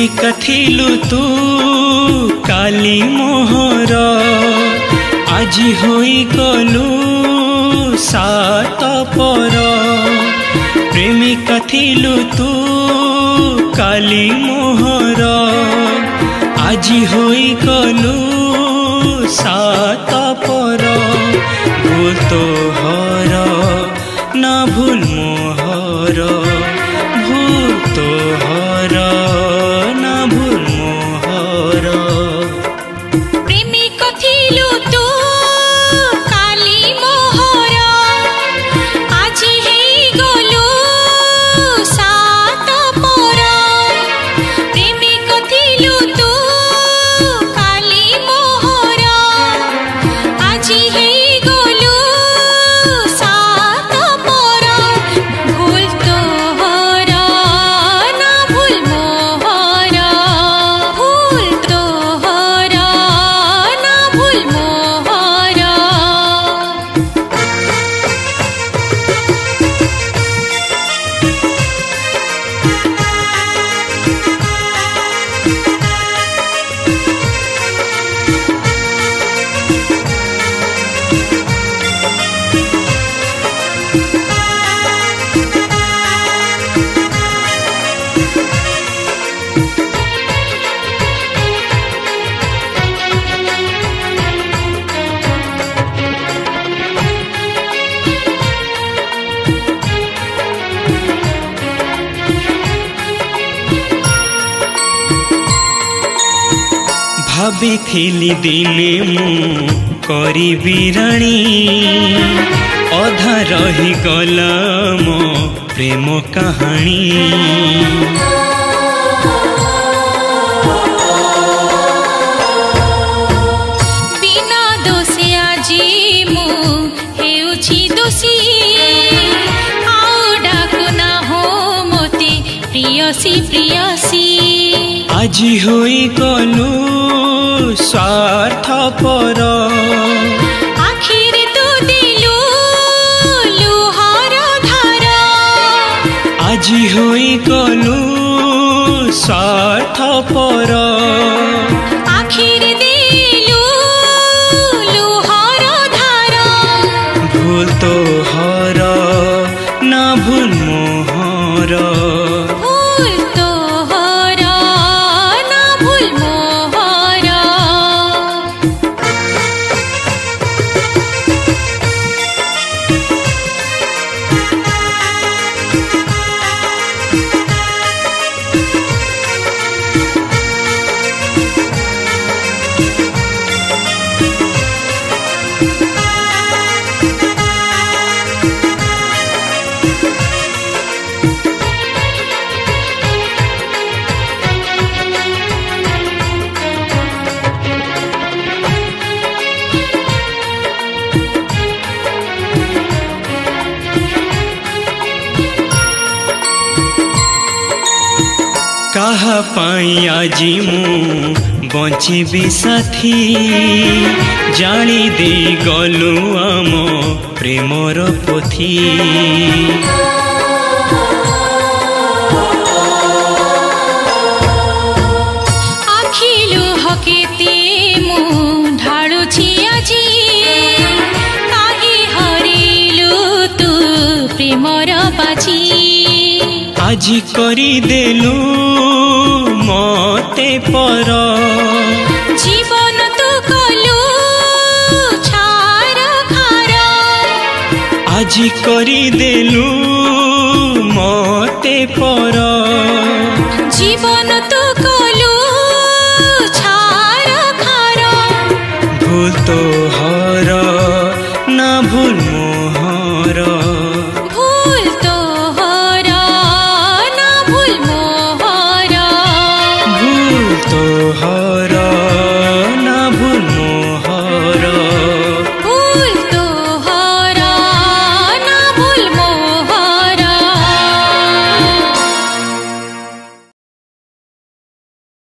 प्रेमिका थिलु तू काली मोहर आजी होई गलु सात पर। प्रेमिका थिलु तू काली मोहर आजी होई गलु सात पर। भूल तो हर ना भूल मोहर, भूल तो हर ना भूल मोहर। प्रेमिका थिलु तू काली मोहर आजी हेई गलु सात पर। प्रेमिका थिलु तू काली मोहर आजी हेई गलु सात पर। भूल तो हर ना भूल मोहर, भूल तो हर ना भूल मोहर। भाभी दिने मु करी राणी अधा रही गला मो प्रेम कहानी। बिना दोषे आजी मु हेउछि दोषी आउ डाकुना हो मोते प्रियसी प्रियसी। आजी होई गलु स्वार्थ पर आखिर तू दिलु लुहर धार। आजी होई गलु स्वार्थ पर आखिर दिलु लुहर धार। भूल तो हर ना भूल मोहर, भूल तो हर ना भूल मोहर। कहा पाई आजी मु बंचिबी साथी जानी दे गलु आम प्रेमर पोथी। आखिलु हकेते मु ढाळुछि आजी काहे हरिलु तू प्रेमर बाजी। आजी करी देलु मते पर जीवन तू कलु छार खार। आजी करी देलु मते पर जीवन तू कलु छार खार। भूल तो हर ना भूल मोहर, भूल तो हर ना भूल मोहर। भूल तो हर ना भूल मोहर, भूल तो हर ना भूल मोहर।